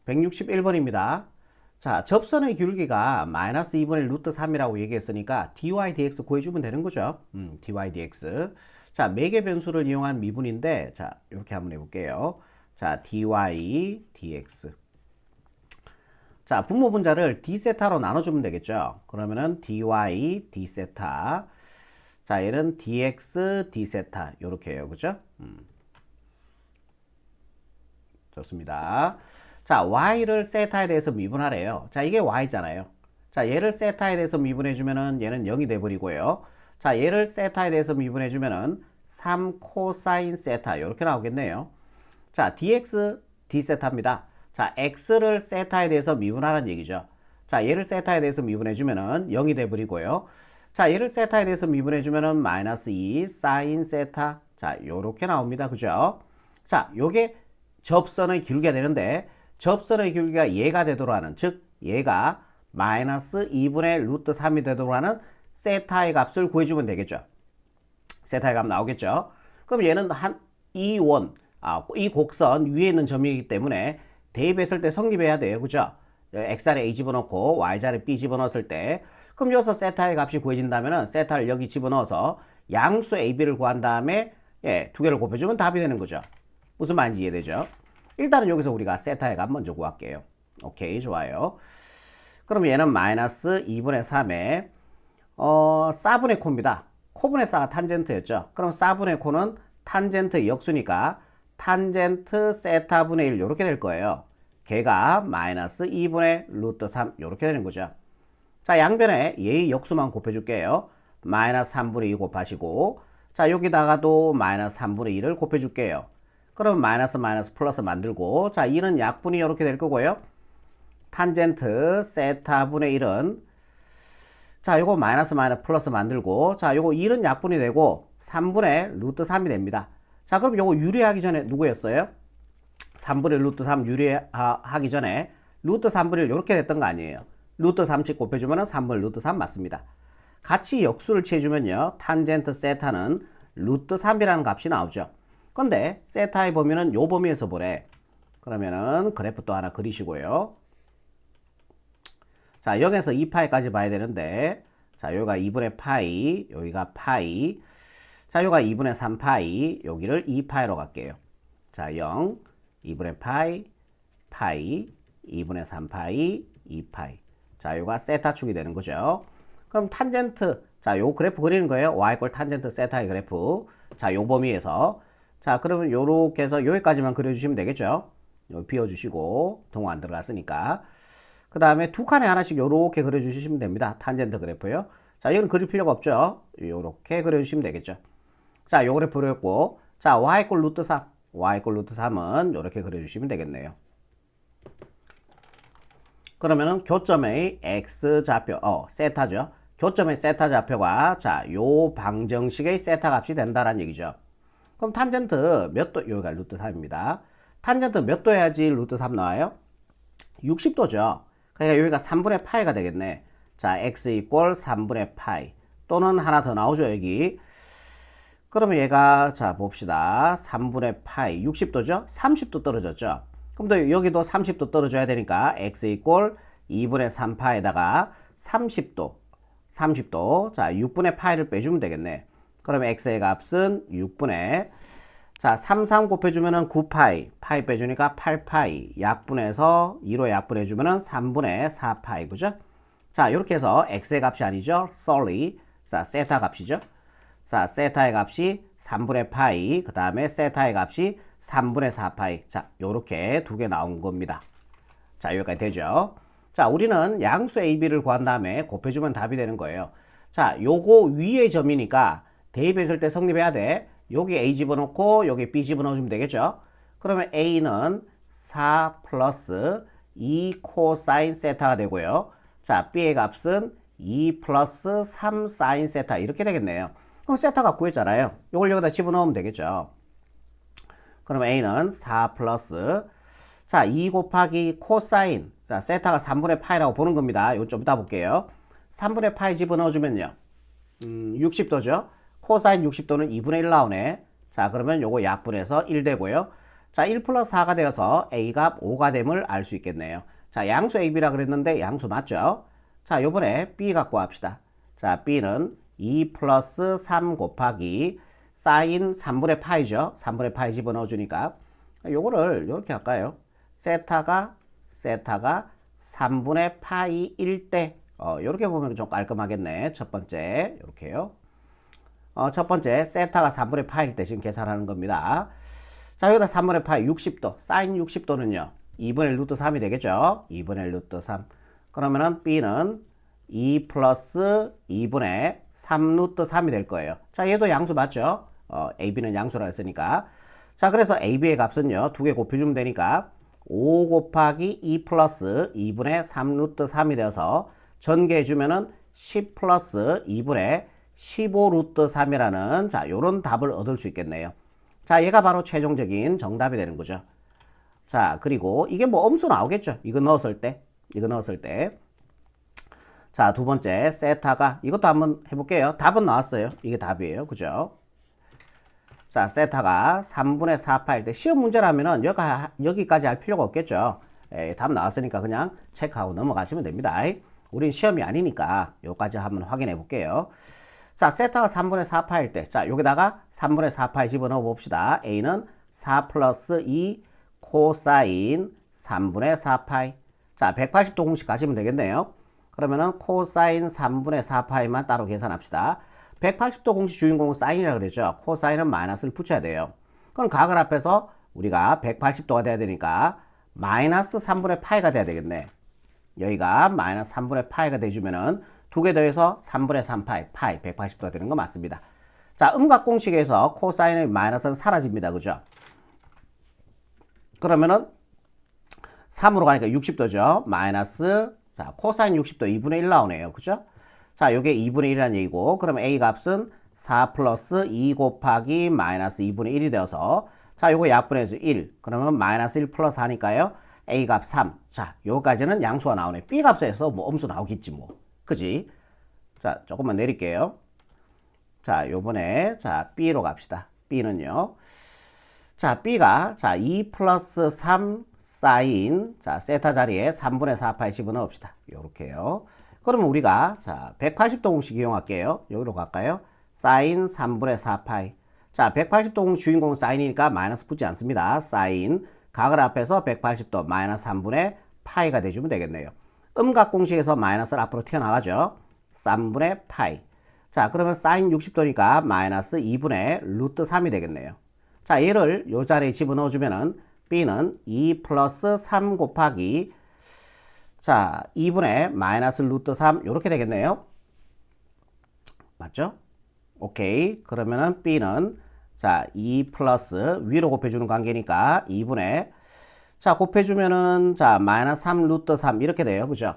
161번입니다. 자, 접선의 기울기가 마이너스 2분의 루트 3이라고 얘기했으니까 dy dx 구해주면 되는 거죠. dy dx. 자, 매개 변수를 이용한 미분인데, 자, 이렇게 한번 해볼게요. 자, dy dx. 자, 분모 분자를 d세타로 나눠주면 되겠죠. 그러면은 dy d세타. 자, 얘는 dx d세타. 요렇게 해요. 그죠? 좋습니다. 자, y를 세타에 대해서 미분하래요. 자, 이게 y잖아요. 자, 얘를 세타에 대해서 미분해주면은 얘는 0이 돼버리고요. 자, 얘를 세타에 대해서 미분해주면은 3 코사인 세타. 이렇게 나오겠네요. 자, dx d세타입니다. 자, x를 세타에 대해서 미분하라는 얘기죠. 자, 얘를 세타에 대해서 미분해주면은 0이 돼버리고요. 자, 얘를 세타에 대해서 미분해주면은 마이너스 2 사인 세타. 자, 요렇게 나옵니다. 그죠? 자, 요게 접선의 기울기가 되는데, 접선의 기울기가 얘가 되도록 하는, 즉 얘가 마이너스 2분의 루트 3이 되도록 하는 세타의 값을 구해주면 되겠죠. 세타의 값 나오겠죠. 그럼 얘는 이 곡선 위에 있는 점이기 때문에 대입했을 때 성립해야 돼요. 그죠? x자리에 a 집어넣고 y자리에 b 집어넣었을 때, 그럼 여기서 세타의 값이 구해진다면 세타를 여기 집어넣어서 양수 ab를 구한 다음에 두 개를 곱해주면 답이 되는 거죠. 무슨 말인지 이해되죠? 일단은 여기서 우리가 세타의 값 먼저 구할게요. 오케이, 좋아요. 그럼 얘는 마이너스 2분의 3에 사분의 코입니다. 코분의 사가 탄젠트였죠. 그럼 사분의 코는 탄젠트 역수니까 탄젠트 세타분의 1 이렇게 될 거예요. 걔가 마이너스 2분의 루트 3 이렇게 되는 거죠. 자, 양변에 얘의 역수만 곱해줄게요. 마이너스 3분의 2 곱하시고, 자, 여기다가도 마이너스 3분의 2를 곱해줄게요. 그럼 마이너스 마이너스 플러스 만들고, 자, 2는 약분이 이렇게 될 거고요. 탄젠트 세타분의 1은, 자, 요거 마이너스 마이너스 플러스 만들고, 자, 요거 1은 약분이 되고 3분의 루트 3이 됩니다. 자, 그럼 요거 유리하기 전에 누구였어요? 3분의 루트 3 유리하기 전에 루트 3분의 1 이렇게 됐던 거 아니에요. 루트 3씩 곱해주면 3분의 루트 3 맞습니다. 같이 역수를 취해주면요, 탄젠트 세타는 루트 3이라는 값이 나오죠. 근데 세타의 범위는 요 범위에서 보래. 그러면은 그래프 또 하나 그리시고요. 자, 0에서 2파이까지 봐야 되는데, 자, 여기가 2분의 파이, 여기가 파이, 자, 여기가 2분의 3파이, 여기를 2파이로 갈게요. 자, 0, 2분의 파이, 파이, 2분의 3파이, 2파이. 자, 여기가 세타축이 되는 거죠. 그럼 탄젠트, 자, 요 그래프 그리는 거예요. y 꼴 탄젠트 세타의 그래프. 자, 요 범위에서. 자, 그러면 요렇게 해서 여기까지만 그려주시면 되겠죠. 여기 비워주시고, 동호 안 들어갔으니까. 그 다음에 두 칸에 하나씩 요렇게 그려주시면 됩니다. 탄젠트 그래프요. 자, 이건 그릴 필요가 없죠. 요렇게 그려주시면 되겠죠. 자, 요 그래프 그렸고, 자, y 꼴 루트 3. y 꼴 루트 3은 요렇게 그려주시면 되겠네요. 그러면은 교점의 x 좌표, 세타죠. 교점의 세타 좌표가, 자, 요 방정식의 세타 값이 된다라는 얘기죠. 그럼 탄젠트 몇 도, 여기가 루트 3입니다. 탄젠트 몇 도 해야지 루트 3 나와요? 60도죠. 그러니까 여기가 3분의 파이가 되겠네. 자, x 이꼴 3분의 파이. 또는 하나 더 나오죠, 여기. 그러면 얘가, 자, 봅시다. 3분의 파이. 60도죠? 30도 떨어졌죠? 그럼 또 여기도 30도 떨어져야 되니까 x 이꼴 2분의 3파에다가 30도. 30도. 자, 6분의 파이를 빼주면 되겠네. 그러면 x의 값은 6분의, 자, 3 곱해주면은 9파이, 파이 빼주니까 8파이, 약분해서 2로 약분해주면은 3분의 4파이, 그죠? 자, 이렇게 해서 x의 값이 아니죠. sorry. 자, 세타 값이죠. 자, 세타의 값이 3분의 파이, 그 다음에 세타의 값이 3분의 4파이. 자, 요렇게 두 개 나온 겁니다. 자, 여기까지 되죠. 자, 우리는 양수 AB를 구한 다음에 곱해주면 답이 되는 거예요. 자, 요거 위의 점이니까 대입했을 때 성립해야 돼. 여기 A 집어넣고 여기 B 집어넣어주면 되겠죠. 그러면 A는 4 플러스 2 코사인 세타가 되고요. 자, B의 값은 2 플러스 3 사인 세타 이렇게 되겠네요. 그럼 세타가 구했잖아요. 이걸 여기다 집어넣으면 되겠죠. 그러면 A는 4 플러스, 자, 2 곱하기 코사인, 자, 세타가 3분의 파이라고 보는 겁니다. 이거 좀 이따 볼게요. 3분의 파이 집어넣어주면요. 60도죠. 코사인 60도는 2분의 1 나오네. 자, 그러면 요거 약분해서 1 되고요. 자, 1 플러스 4가 되어서 A값 5가 됨을 알 수 있겠네요. 자, 양수 AB라 그랬는데 양수 맞죠? 자, 요번에 B 갖고 합시다. 자, B는 2 플러스 3 곱하기 사인 3분의 파이죠. 3분의 파이 집어넣어 주니까 요거를 이렇게 할까요? 세타가 3분의 파이일 때 이렇게 보면 좀 깔끔하겠네. 첫 번째 이렇게요. 첫 번째 세타가 3분의 파이일 때 지금 계산하는 겁니다. 자, 여기다 3분의 파이 60도 사인 60도는요 2분의 1 루트 3이 되겠죠. 2분의 1 루트 3. 그러면은 B는 2 플러스 2분의 3 루트 3이 될 거예요. 자, 얘도 양수 맞죠? AB는 양수라 했으니까. 자, 그래서 AB의 값은요, 두 개 곱해주면 되니까 5 곱하기 2 플러스 2분의 3 루트 3이 되어서 전개해주면은 10 플러스 2분의 15 루트 3이라는 자, 요런 답을 얻을 수 있겠네요. 자, 얘가 바로 최종적인 정답이 되는 거죠. 자, 그리고 이게 뭐 엄수 나오겠죠. 이거 넣었을 때. 자, 두 번째 세타가 이것도 한번 해볼게요. 답은 나왔어요. 이게 답이에요. 그죠? 자, 세타가 3분의 4파일 때 시험 문제라면은 여기까지 할 필요가 없겠죠. 답 나왔으니까 그냥 체크하고 넘어가시면 됩니다. 우린 시험이 아니니까 여기까지 한번 확인해 볼게요. 자, 세타가 3분의 4파일 때, 자, 여기다가 3분의 4파이 집어넣어 봅시다. A는 4 플러스 2 코사인 3분의 4파이. 자, 180도 공식 가시면 되겠네요. 그러면은 코사인 3분의 4파이만 따로 계산합시다. 180도 공식 주인공은 사인이라 그랬죠. 코사인은 마이너스를 붙여야 돼요. 그럼 각을 합해서 우리가 180도가 돼야 되니까 마이너스 3분의 파이가 돼야 되겠네. 여기가 마이너스 3분의 파이가 돼주면은 두 개 더해서 3분의 3파이, 파이 180도가 되는 거 맞습니다. 자, 음각 공식에서 코사인의 마이너스는 사라집니다. 그죠? 그러면은 3으로 가니까 60도죠. 마이너스, 자, 코사인 60도 2분의 1 나오네요. 그죠? 자, 요게 2분의 1이라는 얘기고, 그럼 A 값은 4 플러스 2 곱하기 마이너스 2분의 1이 되어서, 자, 요거 약분해서 1. 그러면 마이너스 1 플러스 하니까요. A 값 3. 자, 요까지는 양수가 나오네. B 값에서 뭐 엄수 나오겠지 뭐. 그지? 자, 조금만 내릴게요. 자, 요번에, 자, B로 갑시다. B는요. 자, B가, 자, 2 플러스 3 사인, 자, 세타 자리에 3분의 4파이 집어넣읍시다. 요렇게요. 그러면 우리가, 자, 180도 공식 이용할게요. 여기로 갈까요? 사인 3분의 4파이. 자, 180도 공식 주인공은 사인이니까 마이너스 붙지 않습니다. 사인, 각을 앞에서 180도 마이너스 3분의 파이가 돼주면 되겠네요. 음각 공식에서 마이너스를 앞으로 튀어나가죠. 3분의 파이. 자, 그러면 사인 60도니까 마이너스 2분의 루트 3이 되겠네요. 자, 얘를 요 자리에 집어넣어주면은 B는 2 플러스 3 곱하기 자, 2분의 마이너스 루트 3 요렇게 되겠네요. 맞죠? 오케이. 그러면은 B는 자, 2 플러스 위로 곱해주는 관계니까 2분의 자, 곱해주면은 자, 마이너스 3 루트 3 이렇게 돼요. 그죠?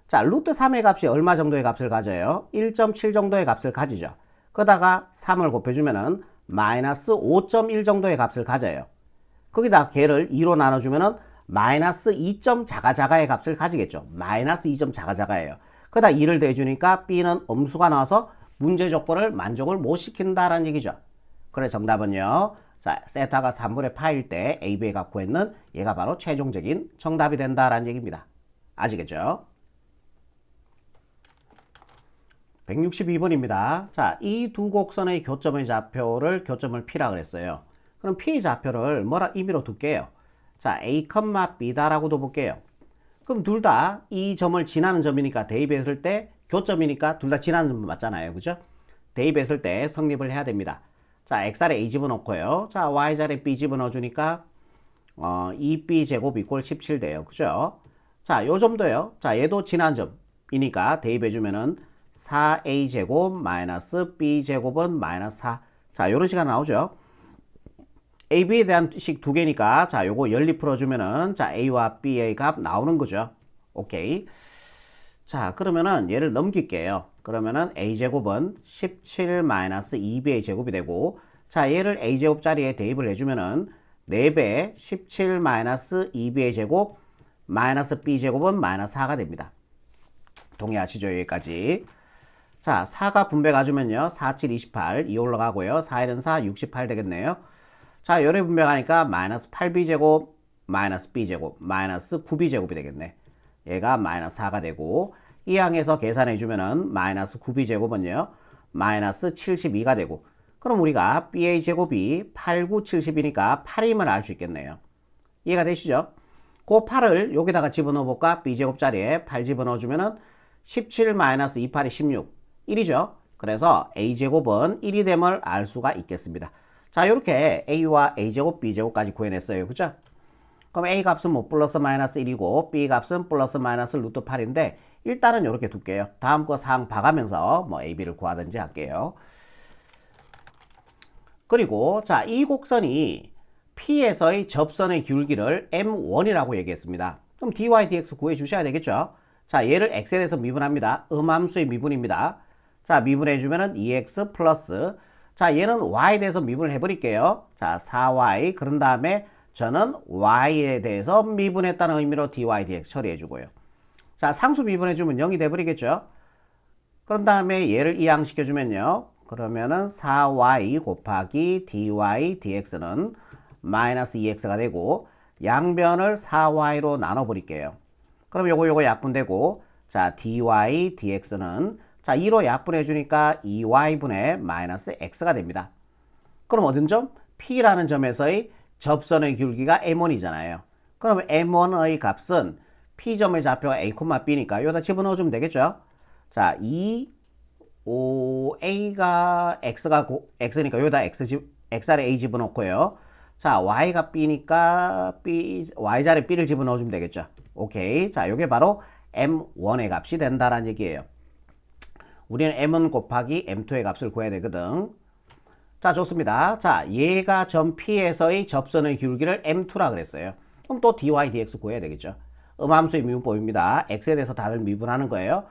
자, 루트 3의 값이 얼마 정도의 값을 가져요? 1.7 정도의 값을 가지죠. 그러다가 3을 곱해주면은 마이너스 5.1 정도의 값을 가져요. 거기다 걔를 2로 나눠주면은 마이너스 2점 자가자가의 값을 가지겠죠. 마이너스 2점 자가자가예요. 그러다 2를 더해주니까 B는 음수가 나와서 문제 조건을 만족을 못 시킨다라는 얘기죠. 그래 정답은요. 자, 세타가 3분의 파일 때 AB의 값 구했는 얘가 바로 최종적인 정답이 된다라는 얘기입니다. 아시겠죠? 162번입니다. 자, 이 두 곡선의 교점의 좌표를 교점을 P라 그랬어요. 그럼 P의 좌표를 뭐라 임의로 둘게요. 자, A, B다라고도 볼게요. 그럼 둘 다 이 점을 지나는 점이니까 대입했을 때 교점이니까 둘 다 지나는 점 맞잖아요. 그죠? 대입했을 때 성립을 해야 됩니다. 자, X자리에 A 집어넣고요. 자, Y자리에 B 집어넣어주니까 2B 제곱 이꼴 17 돼요. 그죠? 자, 요 점도요. 자, 얘도 지난 점이니까 대입해주면은 4A 제곱 마이너스 B 제곱은 마이너스 4. 자, 요런 시간 나오죠. AB에 대한 식 두 개니까 자, 요거 연립 풀어주면은 자, A와 B의 값 나오는 거죠. 오케이. 자, 그러면은 얘를 넘길게요. 그러면은 A제곱은 17 마이너스 2B의 제곱이 되고 자, 얘를 A제곱 자리에 대입을 해주면은 4배 17 마이너스 2B의 제곱 마이너스 B제곱은 마이너스 4가 됩니다. 동의하시죠? 여기까지. 자, 4가 분배 가주면요. 4, 7, 28 2 올라가고요. 4, 1은 4, 68 되겠네요. 자, 요래 분배하니까 마이너스 8b제곱 마이너스 b제곱 마이너스 9b제곱이 되겠네. 얘가 마이너스 4가 되고 이 항에서 계산해 주면은 마이너스 9b제곱은요 마이너스 72가 되고, 그럼 우리가 b의 제곱이 8, 9, 70이니까 8임을 알 수 있겠네요. 이해가 되시죠? 그 8을 여기다가 집어넣어 볼까? b제곱 자리에 8 집어넣어 주면은 17 마이너스 2, 8이 16, 1이죠. 그래서 a제곱은 1이 됨을 알 수가 있겠습니다. 자, 이렇게 a와 a제곱, b제곱까지 구해냈어요. 그죠? 그럼 a 값은 뭐 플러스 마이너스 1이고 b 값은 플러스 마이너스 루트 8인데 일단은 이렇게 둘게요. 다음 거 사항 봐가면서 뭐 a, b를 구하든지 할게요. 그리고 자, 이 곡선이 P에서의 접선의 기울기를 M1이라고 얘기했습니다. 그럼 dy, dx 구해 주셔야 되겠죠? 자, 얘를 x에 대해서 미분합니다. 음함수의 미분입니다. 자, 미분해 주면은 2x 플러스, 자, 얘는 y에 대해서 미분을 해버릴게요. 자, 4y, 그런 다음에 저는 y에 대해서 미분했다는 의미로 dy, dx 처리해 주고요. 자, 상수 미분해 주면 0이 돼버리겠죠? 그런 다음에 얘를 이항시켜 주면요. 그러면은 4y 곱하기 dy, dx는 마이너스 2x가 되고 양변을 4y로 나눠버릴게요. 그럼 요거 약분되고, 자, dy, dx는 자 2로 약분해 주니까 2y분의 마이너스 x가 됩니다. 그럼 어떤 점? P라는 점에서의 접선의 기울기가 M1이잖아요. 그럼 M1의 값은 P점의 좌표가 A, B니까 여기다 집어넣어주면 되겠죠? 자, 5A가 X니까 여기다 X자리에 A 집어넣고요. 자, Y가 B니까 Y자리에 B를 집어넣어주면 되겠죠? 오케이. 자, 요게 바로 M1의 값이 된다라는 얘기예요. 우리는 M1 곱하기 M2의 값을 구해야 되거든. 자, 좋습니다. 자, 얘가 점 P에서의 접선의 기울기를 M2라 그랬어요. 그럼 또 dy, dx 구해야 되겠죠. 음함수의 미분법입니다. x에 대해서 다들 미분하는 거예요.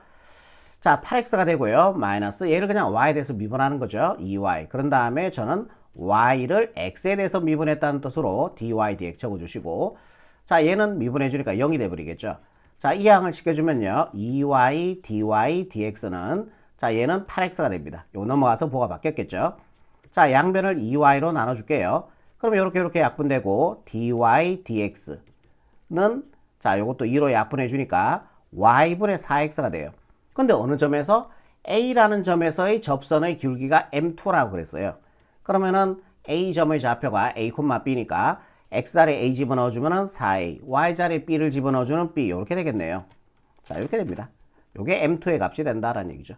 자, 8x가 되고요. 마이너스 얘를 그냥 y에 대해서 미분하는 거죠. 2y. 그런 다음에 저는 y를 x에 대해서 미분했다는 뜻으로 dy, dx 적어주시고, 자, 얘는 미분해 주니까 0이 돼버리겠죠. 자, 이 항을 시켜주면요. 2y, dy, dx는 자, 얘는 8x가 됩니다. 요 넘어가서 보가 바뀌었겠죠. 자, 양변을 2y로 나눠줄게요. 그럼 이렇게 약분되고 dy, dx는 자, 요것도 2로 약분해 주니까 y분의 4x가 돼요. 근데 어느 점에서 A라는 점에서의 접선의 기울기가 M2라고 그랬어요. 그러면은 A점의 좌표가 A, B니까 X자리에 A 집어넣어주면은 4A, Y자리에 B를 집어넣어주는 B, 이렇게 되겠네요. 자, 이렇게 됩니다. 요게 M2의 값이 된다라는 얘기죠.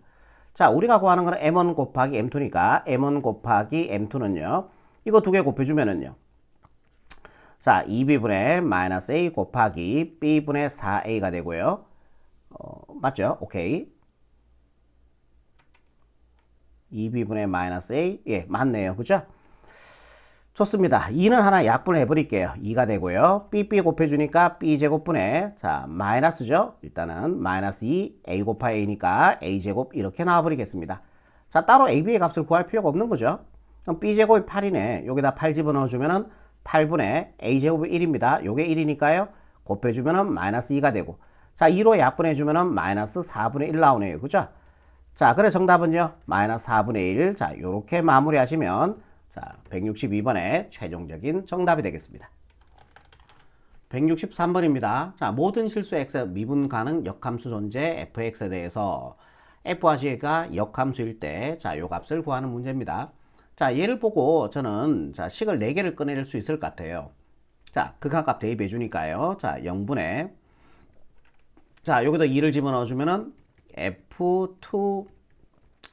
자, 우리가 구하는 거는 M1 곱하기 M2니까 M1 곱하기 M2는요. 이거 두 개 곱해주면은요. 자, 2B분의 마이너스 A 곱하기 B분의 4A가 되고요. 맞죠? 오케이. 2B분의 마이너스 A. 예, 맞네요. 그죠? 좋습니다. 2는 하나 약분을 해버릴게요. 2가 되고요. BB 곱해주니까 B제곱분의, 자, 마이너스죠? 일단은 마이너스 2, A 곱하 A니까 A제곱 이렇게 나와버리겠습니다. 자, 따로 AB의 값을 구할 필요가 없는 거죠. 그럼 B제곱이 8이네. 여기다 8 집어넣어주면은 8분의 A제곱이 1입니다. 요게 1이니까요. 곱해주면은 마이너스 2가 되고. 자, 2로 약분해주면은 마이너스 4분의 1 나오네요. 그죠? 자, 그래 정답은요. 마이너스 4분의 1. 자, 요렇게 마무리하시면 자, 162번의 최종적인 정답이 되겠습니다. 163번입니다. 자, 모든 실수 x 미분 가능 역함수 존재 fx에 대해서 f와 g가 역함수일 때, 자, 요 값을 구하는 문제입니다. 자, 얘를 보고 저는 자, 식을 4개를 꺼낼 수 있을 것 같아요. 자, 극한값 대입해 주니까요. 자, 0분의 자, 여기다 2를 집어넣어 주면은 f2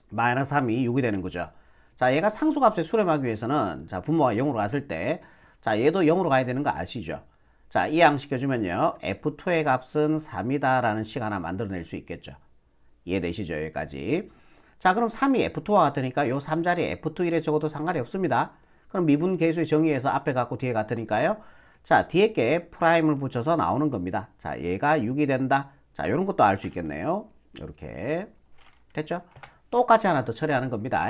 마이너스 3이 6이 되는 거죠. 자, 얘가 상수값에 수렴하기 위해서는 자, 분모가 0으로 갔을 때 자, 얘도 0으로 가야 되는 거 아시죠? 자, 이항 시켜주면요. f2의 값은 3이다 라는 식 하나 만들어낼 수 있겠죠. 이해되시죠? 여기까지. 자, 그럼 3이 f2와 같으니까 요 3자리에 f2 1에 적어도 상관이 없습니다. 그럼 미분 계수의 정의에서 앞에 같고 뒤에 같으니까요. 자, 뒤에 게 프라임을 붙여서 나오는 겁니다. 자, 얘가 6이 된다. 자, 요런 것도 알 수 있겠네요. 요렇게. 됐죠? 똑같이 하나 더 처리하는 겁니다.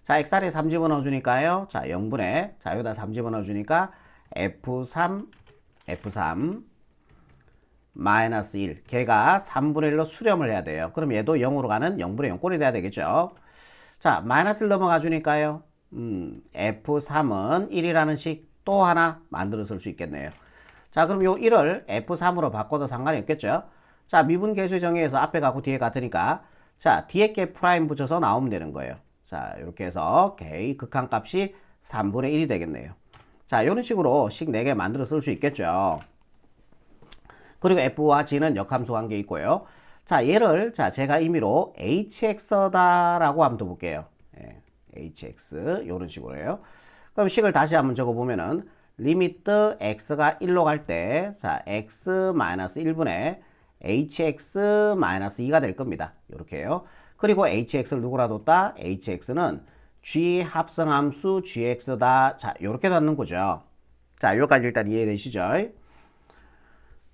자, x자리에 3 집어넣어 주니까요. 자, 0분의 자, 여기다 3 집어넣어 주니까 f3 마이너스 1. 걔가 3분의 1로 수렴을 해야 돼요. 그럼 얘도 0으로 가는 0분의 0꼴이 돼야 되겠죠. 자, 마이너스 1 넘어가 주니까요. F3은 1이라는 식 또 하나 만들어 쓸 수 있겠네요. 자, 그럼 요 1을 F3으로 바꿔도 상관이 없겠죠? 자, 미분 계수 정의에서 앞에 같고 뒤에 같으니까 자, 뒤에 게 프라임 붙여서 나오면 되는 거예요. 자, 이렇게 해서 K 극한값이 3분의 1이 되겠네요. 자, 이런 식으로 식 4개 만들어 쓸 수 있겠죠. 그리고 F와 G는 역함수 관계 있고요. 자, 얘를 자, 제가 임의로 HX다라고 한번 더 볼게요. 예, HX 이런 식으로요. 그럼 식을 다시 한번 적어보면은 리미트 x가 1로 갈 때 자, x-1분의 hx-2가 될 겁니다. 이렇게요. 그리고 hx를 누구라 뒀다? hx는 g 합성함수 gx다. 자, 이렇게 닫는 거죠. 자, 여기까지 일단 이해되시죠?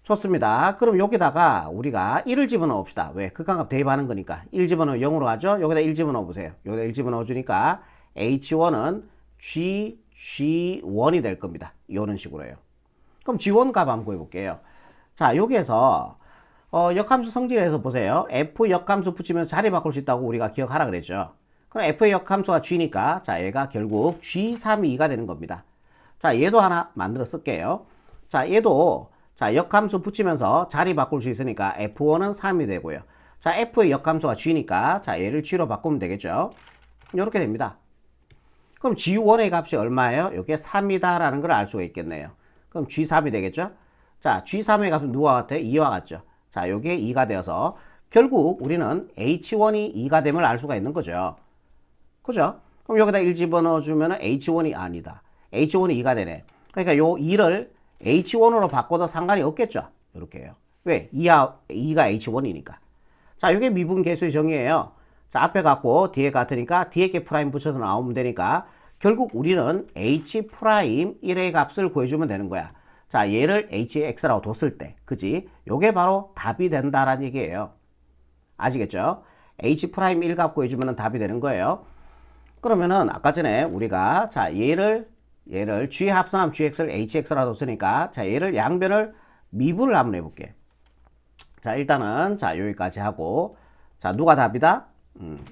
좋습니다. 그럼 여기다가 우리가 1을 집어넣어 봅시다. 왜? 극한값 대입하는 거니까. 1 집어넣으면 0으로 하죠? 여기다 1 집어넣어 보세요. 여기다 1 집어넣어 주니까 h1은 G1이 될 겁니다. 이런 식으로요. 그럼 G1 값 한번 구해볼게요. 자, 여기에서 역함수 성질에서 보세요. F 역함수 붙이면 자리 바꿀 수 있다고 우리가 기억하라 그랬죠. 그럼 F의 역함수가 G니까 자, 얘가 결국 G32가 되는 겁니다. 자, 얘도 하나 만들어 쓸게요. 자, 얘도 자, 역함수 붙이면서 자리 바꿀 수 있으니까 F1은 3이 되고요. 자, F의 역함수가 G니까 자, 얘를 G로 바꾸면 되겠죠. 이렇게 됩니다. 그럼 G1의 값이 얼마예요? 이게 3이다라는 걸 알 수가 있겠네요. 그럼 G3이 되겠죠? 자, G3의 값은 누가 같아요? 2와 같죠? 자, 요게 2가 되어서 결국 우리는 H1이 2가 됨을 알 수가 있는 거죠. 그죠? 그럼 여기다 1 집어넣어 주면은 H1이 아니다. H1이 2가 되네. 그러니까 요 2를 H1으로 바꿔도 상관이 없겠죠? 이렇게요. 왜? 2가 H1이니까. 자, 요게 미분 계수의 정의예요. 자, 앞에 같고 뒤에 같으니까 뒤에 게 프라임 붙여서 나오면 되니까 결국 우리는 H 프라임 1의 값을 구해주면 되는 거야. 자, 얘를 HX라고 뒀을 때, 그지? 요게 바로 답이 된다라는 얘기예요. 아시겠죠? H 프라임 1 값 구해주면 답이 되는 거예요. 그러면은 아까 전에 우리가 자, 얘를 G 합성함 GX를 HX라고 뒀으니까 자, 얘를 양변을 미분을 한번 해볼게. 자, 일단은 자, 여기까지 하고 자, 누가 답이다?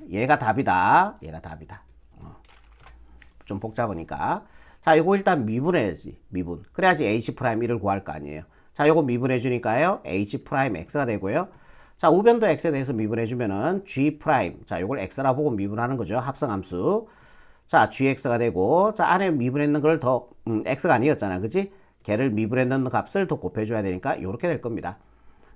얘가 답이다. 얘가 답이다. 좀 복잡하니까. 자, 요거 일단 미분해야지. 미분. 그래야지 H'1을 구할 거 아니에요. 자, 요거 미분해 주니까요. H'X가 되고요. 자, 우변도 X에 대해서 미분해 주면은 G'. 자, 요걸 X라 보고 미분하는 거죠. 합성함수. 자, GX가 되고, 자, 안에 미분했는 걸 더, X가 아니었잖아. 그치? 걔를 미분했는 값을 더 곱해줘야 되니까 요렇게 될 겁니다.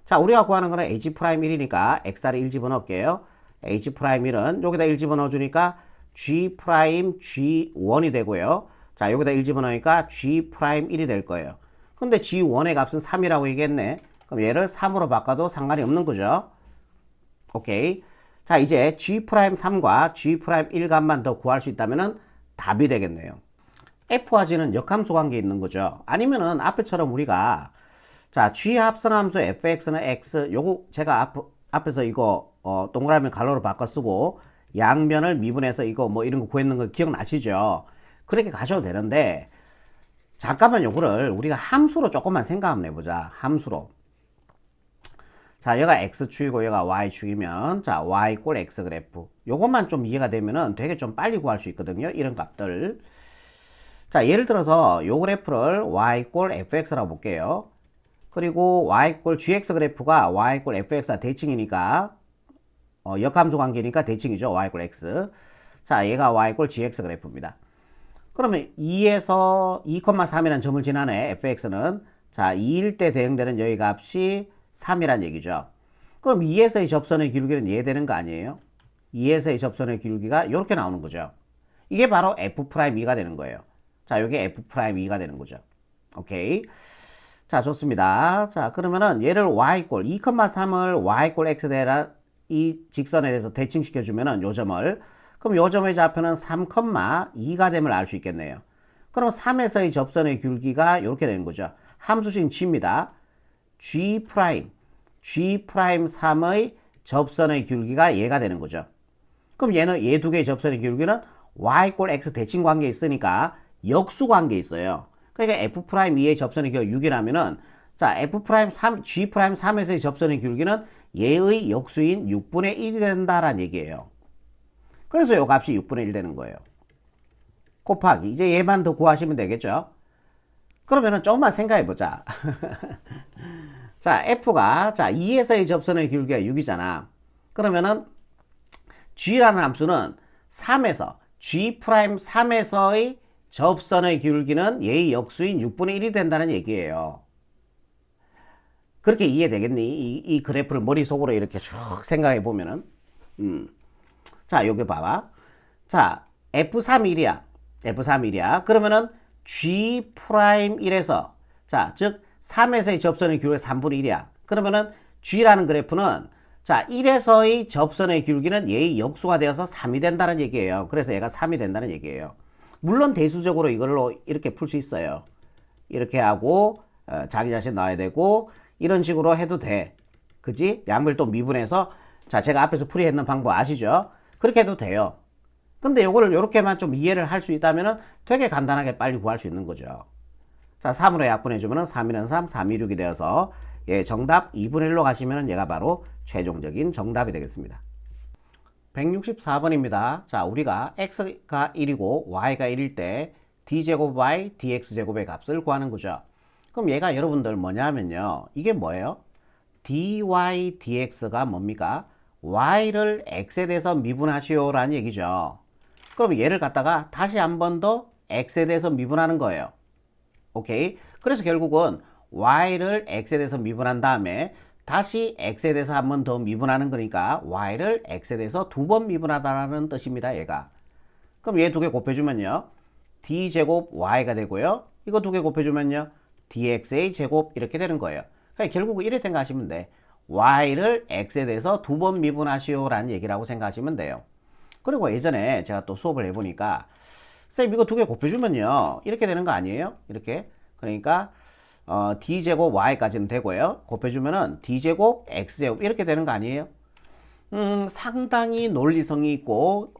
자, 우리가 구하는 거는 H'1이니까 X를 1 집어넣을게요. H'1은 여기다 1 집어넣어 주니까 G', G1이 되고요. 자, 여기다 1 집어넣으니까 G'1이 될 거예요. 근데 G1의 값은 3이라고 얘기했네. 그럼 얘를 3으로 바꿔도 상관이 없는 거죠. 오케이. 자, 이제 G'3과 G'1 값만 더 구할 수 있다면은 답이 되겠네요. F와 G는 역함수 관계에 있는 거죠. 아니면은 앞에처럼 우리가 자, G 합성함수 fx는 x 요거 제가 앞에서 이거 동그라미 가로로 바꿔 쓰고 양변을 미분해서 이거 뭐 이런 거 구했는 거 기억나시죠? 그렇게 가셔도 되는데 잠깐만 요거를 우리가 함수로 조금만 생각 한번 해보자. 함수로. 자, 얘가 x축이고 얘가 y축이면 자, y 꼴 x 그래프. 요것만 좀 이해가 되면은 되게 좀 빨리 구할 수 있거든요. 이런 값들. 자, 예를 들어서 요 그래프를 y 꼴 fx라고 볼게요. 그리고 y 꼴 gx 그래프가 y 꼴 fx가 대칭이니까 역함수 관계니까 대칭이죠. y 꼴 x. 자, 얘가 y 꼴 gx 그래프입니다. 그러면 2에서 2,3이라는 점을 지나네. fx는 자, 2일 때 대응되는 여기 값이 3이란 얘기죠. 그럼 2에서의 접선의 기울기는 이해되는 거 아니에요? 2에서의 접선의 기울기가 이렇게 나오는 거죠. 이게 바로 F'2가 되는 거예요. 자, 이게 F'2가 되는 거죠. 오케이. 자, 좋습니다. 자, 그러면은 얘를 y꼴 2,3을 y꼴 x 대라 이 직선에 대해서 대칭시켜 주면은 요 점을 그럼 요 점의 좌표는 3,2가 됨을 알 수 있겠네요. 그럼 3에서의 접선의 기울기가 이렇게 되는 거죠. 함수식 g입니다. G'3의 접선의 기울기가 얘가 되는 거죠. 그럼 얘는 얘 두 개의 접선의 기울기는 y꼴 x 대칭 관계에 있으니까 역수 관계에 있어요. 그러니까 F'2의 접선의 기울기가 6이라면은 자, F'3, G'3에서의 접선의 기울기는 얘의 역수인 6분의 1이 된다라는 얘기예요. 그래서 이 값이 6분의 1 되는 거예요. 곱하기 이제 얘만 더 구하시면 되겠죠. 그러면은 조금만 생각해 보자. 자, f가 자 2에서의 접선의 기울기가 6이잖아. 그러면은 g라는 함수는 3에서 g'3에서의 접선의 기울기는 얘의 역수인 6분의 1이 된다는 얘기예요. 그렇게 이해되겠니? 이 그래프를 머릿속으로 이렇게 쭉 생각해 보면은 자, 여기 봐봐. 자, f3 1이야. 그러면은 g'1에서 자, 즉 3에서의 접선의 기울기가 3분의 1이야. 그러면은 g라는 그래프는 자, 1에서의 접선의 기울기는 얘의 역수가 되어서 3이 된다는 얘기예요. 그래서 얘가 3이 된다는 얘기예요. 물론 대수적으로 이걸로 이렇게 풀 수 있어요. 이렇게 하고 자기 자신 나와야 되고 이런 식으로 해도 돼. 그지? 양변을 또 미분해서 자, 제가 앞에서 풀이했는 방법 아시죠? 그렇게 해도 돼요. 근데 요거를 요렇게만 좀 이해를 할 수 있다면은 되게 간단하게 빨리 구할 수 있는 거죠. 자, 3으로 약분해주면은 3, 2는 3, 3, 2, 6이 되어서 예, 정답 2분의 1로 가시면은 얘가 바로 최종적인 정답이 되겠습니다. 164번입니다. 자, 우리가 x가 1이고 y가 1일 때 d제곱 y, dx제곱의 값을 구하는 거죠. 그럼 얘가 여러분들 뭐냐면요. 이게 뭐예요? dy, dx가 뭡니까? y를 x에 대해서 미분하시오라는 얘기죠. 그럼 얘를 갖다가 다시 한 번 더 x에 대해서 미분하는 거예요. 오케이? 그래서 결국은 y를 x에 대해서 미분한 다음에 다시 x에 대해서 한 번 더 미분하는 거니까 y를 x에 대해서 두 번 미분하다라는 뜻입니다. 얘가. 그럼 얘 두 개 곱해주면요. d제곱 y가 되고요. 이거 두 개 곱해주면요. dx의 제곱 이렇게 되는 거예요. 그러니까 결국 이렇게 생각하시면 돼. y를 x에 대해서 두 번 미분하시오라는 얘기라고 생각하시면 돼요. 그리고 예전에 제가 또 수업을 해보니까 쌤 이거 두 개 곱해주면요. 이렇게 되는 거 아니에요? 이렇게. 그러니까 d제곱 y까지는 되고요. 곱해주면은 d제곱 x제곱 이렇게 되는 거 아니에요? 상당히 논리성이 있고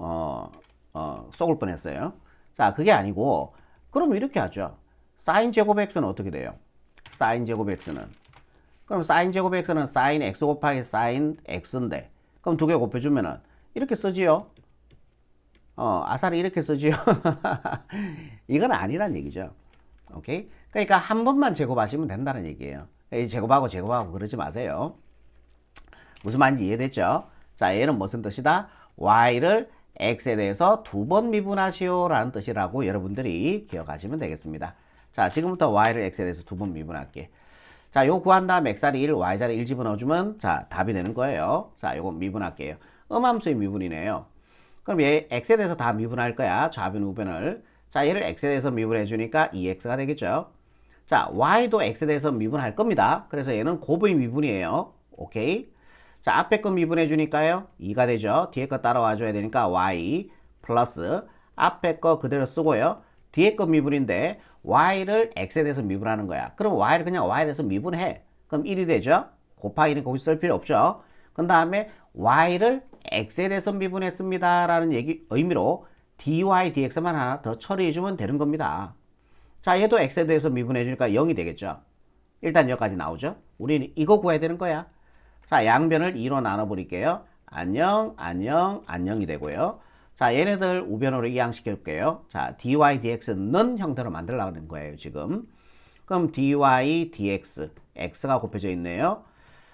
쏘을 뻔했어요. 자, 그게 아니고 그럼 이렇게 하죠. sin 제곱 x는 어떻게 돼요? sin 제곱 x는 그럼 sin 제곱 x는 sin x 곱하기 sin x인데 그럼 두 개 곱해주면은 이렇게 쓰지요. 아싸리 이렇게 쓰지요. 이건 아니란 얘기죠. 오케이? 그러니까 한 번만 제곱하시면 된다는 얘기예요. 제곱하고 그러지 마세요. 무슨 말인지 이해됐죠? 자, 얘는 무슨 뜻이다? y를 x에 대해서 두 번 미분하시오 라는 뜻이라고 여러분들이 기억하시면 되겠습니다. 자, 지금부터 y를 x에 대해서 두 번 미분할게. 자, 요 구한 다음 x자리 1, y자리 1 집어넣어주면 자, 답이 되는 거예요. 자, 요거 미분할게요. 음함수의 미분이네요. 그럼 얘 x에 대해서 다 미분할 거야. 좌변, 우변을. 자, 얘를 x에 대해서 미분해 주니까 2x가 되겠죠. 자, y도 x에 대해서 미분할 겁니다. 그래서 얘는 곱의 미분이에요. 오케이. 자, 앞에 거 미분해 주니까요. 2가 되죠. 뒤에 거 따라와 줘야 되니까 y 플러스 앞에 거 그대로 쓰고요. 뒤에 거 미분인데 y를 x에 대해서 미분하는 거야. 그럼 y를 그냥 y에 대해서 미분해. 그럼 1이 되죠. 곱하기는 거기 쓸 필요 없죠. 그 다음에 y를 x에 대해서 미분했습니다 라는 의미로 dy, dx만 하나 더 처리해 주면 되는 겁니다. 자, 얘도 x에 대해서 미분해 주니까 0이 되겠죠. 일단 여기까지 나오죠. 우리는 이거 구해야 되는 거야. 자, 양변을 2로 나눠 버릴게요. 안녕, 안녕, 안녕이 되고요. 자, 얘네들 우변으로 이항시켜 줄게요. 자, dy, dx는 형태로 만들려는 거예요, 지금. 그럼 dy, dx, x가 곱해져 있네요.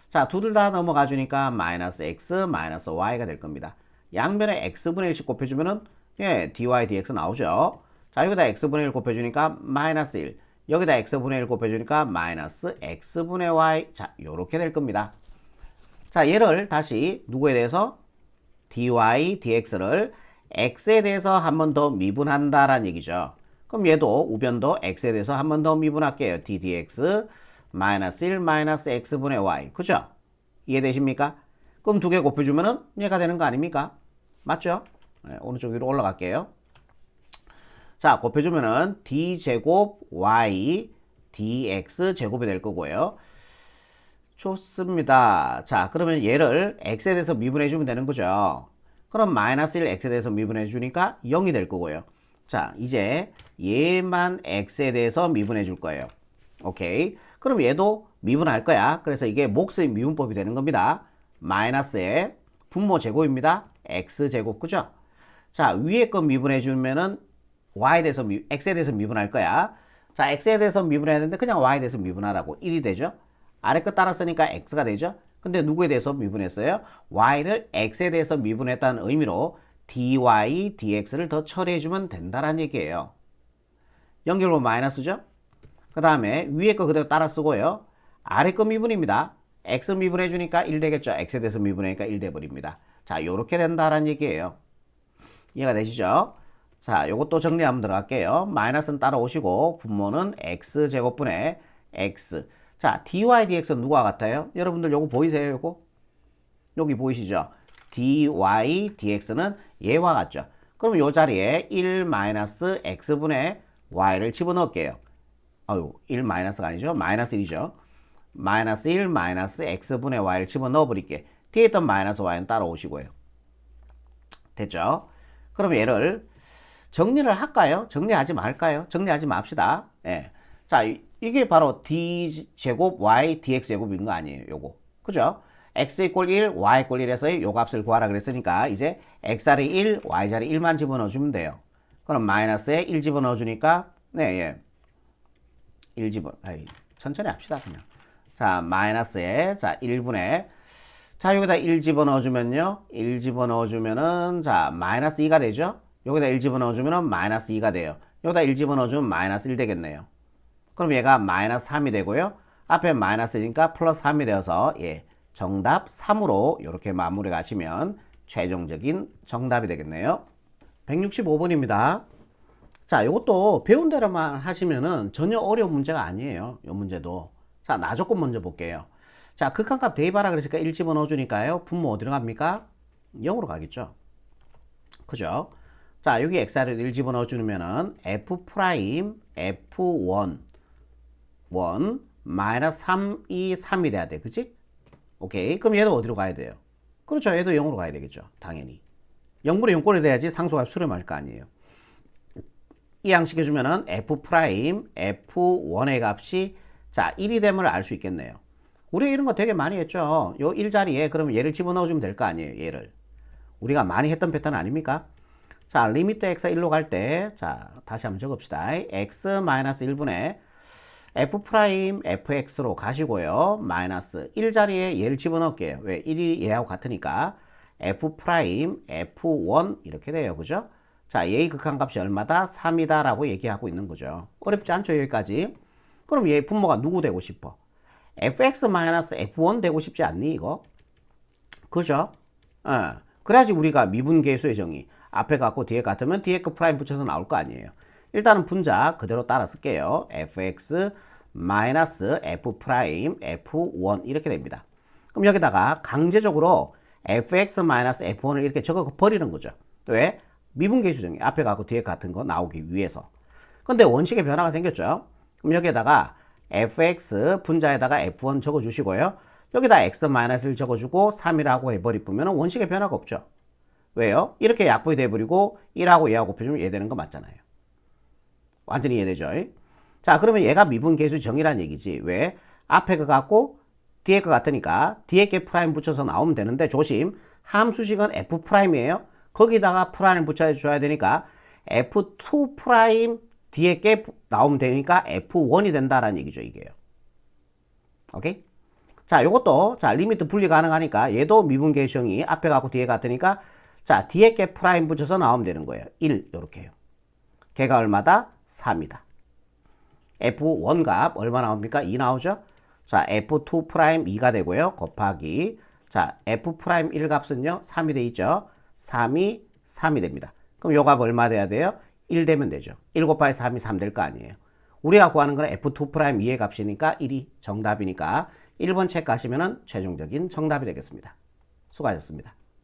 자, 둘 다 넘어가 주니까 마이너스 x, 마이너스 y가 될 겁니다. 양변에 x분의 1씩 곱해주면은 예, dy, dx 나오죠. 자, 여기다 x분의 1 곱해주니까 마이너스 1. 여기다 x분의 1 곱해주니까 마이너스 x분의 y. 자, 요렇게 될 겁니다. 자, 얘를 다시 누구에 대해서? dy, dx를 x에 대해서 한 번 더 미분한다라는 얘기죠. 그럼 얘도 우변도 x에 대해서 한 번 더 미분할게요. ddx 마이너스 1 마이너스 x분의 y. 그죠? 이해되십니까? 그럼 두 개 곱해주면은 얘가 되는 거 아닙니까? 맞죠? 네, 오른쪽 위로 올라갈게요. 자, 곱해주면은 d제곱 y dx 제곱이 될 거고요. 좋습니다. 자, 그러면 얘를 x에 대해서 미분해 주면 되는 거죠. 그럼 마이너스 1 x에 대해서 미분해 주니까 0이 될 거고요. 자, 이제 얘만 x에 대해서 미분해 줄 거예요. 오케이. 그럼 얘도 미분할 거야. 그래서 이게 몫의 미분법이 되는 겁니다. 마이너스의 분모 제곱입니다. x제곱, 그죠? 자, 위에 거 미분해 주면은 y에 대해서 x에 대해서 미분할 거야. 자, x에 대해서 미분해야 되는데 그냥 y에 대해서 미분하라고 1이 되죠. 아래 거 따랐으니까 x가 되죠. 근데 누구에 대해서 미분했어요? y를 x에 대해서 미분했다는 의미로 dy, dx를 더 처리해주면 된다는 얘기예요. 연결로 마이너스죠. 그 다음에 위에 거 그대로 따라 쓰고요. 아래 거 미분입니다. x 미분해주니까 1 되겠죠. x에 대해서 미분하니까 1 돼버립니다. 자, 요렇게 된다는 얘기예요. 이해가 되시죠? 자, 요것도 정리 한번 들어갈게요. 마이너스는 따라오시고 분모는 x제곱분의 x. 자, dy, dx는 누구와 같아요? 여러분들 요거 보이세요? 요거? 여기 보이시죠? dy, dx는 얘와 같죠? 그럼 요 자리에 1 마이너스 x분의 y를 집어넣을게요. 1 마이너스가 아니죠? 마이너스 1이죠. 마이너스 1 마이너스 x분의 y를 집어넣어 버릴게. 뒤에 있던 마이너스 y는 따라오시고요. 됐죠? 그럼 얘를 정리를 할까요? 정리하지 말까요? 정리하지 맙시다. 예. 자, 이게 바로 d제곱 y dx제곱인 거 아니에요? 요거. 그죠? x 이꼴 1, y 이꼴 1에서 요 값을 구하라 그랬으니까 이제 x자리 1, y자리 1만 집어넣어 주면 돼요. 그럼 마이너스에 1 집어넣어 주니까 네, 예. 1 천천히 합시다, 그냥. 자, 마이너스에, 자, 1분의, 자, 여기다 1 집어넣어 주면요. 1 집어넣어 주면은, 자, 마이너스 2가 되죠? 여기다 1 집어넣어 주면은 마이너스 2가 돼요. 여기다 1 집어넣어 주면 마이너스 1 되겠네요. 그럼 얘가 마이너스 3이 되고요. 앞에 마이너스니까 플러스 3이 되어서, 예, 정답 3으로 이렇게 마무리 가시면 최종적인 정답이 되겠네요. 165번입니다. 자, 이것도 배운 대로만 하시면은 전혀 어려운 문제가 아니에요. 이 문제도. 자, 나조건 먼저 볼게요. 자, 극한값 대입하라 그랬으니까 1 집어넣어 주니까요. 분모 어디로 갑니까? 0으로 가겠죠. 그죠? 자, 여기 x를 1 집어넣어 주면은 f 프라임 f1 마이너스 3, 2, 3이 돼야 돼. 그치? 오케이. 그럼 얘도 어디로 가야 돼요? 그렇죠. 얘도 0으로 가야 되겠죠. 당연히. 0분의 0꼴이 돼야지 상수값 수렴할 거 아니에요. 이항시켜주면은 f 프라임 f1의 값이 자 1이 됨을 알 수 있겠네요. 우리 이런 거 되게 많이 했죠. 요 1자리에 그러면 얘를 집어넣어주면 될 거 아니에요. 얘를. 우리가 많이 했던 패턴 아닙니까? 자, 리미트 x가 1로 갈 때, 자, 다시 한번 적읍시다. x-1분의 f 프라임 fx로 가시고요. 마이너스 1자리에 얘를 집어넣을게요. 왜? 1이 얘하고 같으니까 f 프라임 f1 이렇게 돼요. 그죠? 자, 얘의 극한값이 얼마다? 3이다 라고 얘기하고 있는 거죠. 어렵지 않죠? 여기까지. 그럼 얘 분모가 누구 되고 싶어? fx-f1 되고 싶지 않니 이거? 그죠? 그래야지 우리가 미분계수의 정의 앞에 같고 뒤에 같으면 뒤에 거 프라임 붙여서 나올 거 아니에요. 일단은 분자 그대로 따라 쓸게요. fx f 프라임 f1 이렇게 됩니다. 그럼 여기다가 강제적으로 fx f1을 이렇게 적어 버리는 거죠. 왜? 미분계수 정의 앞에 같고 뒤에 같은 거 나오기 위해서. 근데 원식의 변화가 생겼죠. 그럼 여기에다가 fx 분자에다가 f1 적어주시고요. 여기다 x-를 적어주고 3이라고 해버리면 원식의 변화가 없죠. 왜요? 이렇게 약분이 돼버리고 1하고 얘하고 곱해주면 얘 되는 거 맞잖아요. 완전히 이해되죠? 자, 그러면 얘가 미분계수 정의란 얘기지. 왜? 앞에 거 같고 뒤에 거 같으니까 뒤에 게 프라임 붙여서 나오면 되는데 조심. 함수식은 f 프라임이에요. 거기다가 프라임을 붙여줘야 되니까 f2 프라임 뒤에 게 나오면 되니까 f1이 된다라는 얘기죠, 이게요. 오케이? 자, 요것도, 자, 리미트 분리 가능하니까 얘도 미분계수형이 앞에 갖고 뒤에 같으니까 자, 뒤에 게 프라임 붙여서 나오면 되는 거예요. 1, 요렇게요. 걔가 얼마다? 3이다. f1 값 얼마 나옵니까? 2 나오죠? 자, f2 프라임 2가 되고요. 곱하기, 자, f 프라임 1 값은요, 3이 돼 있죠? 3이 3이 됩니다. 그럼 요 값 얼마 돼야 돼요? 1 되면 되죠. 1 곱하기 3이 3 될 거 아니에요. 우리가 구하는 건 f2 프라임 2의 값이니까 1이 정답이니까 1번 체크하시면 최종적인 정답이 되겠습니다. 수고하셨습니다.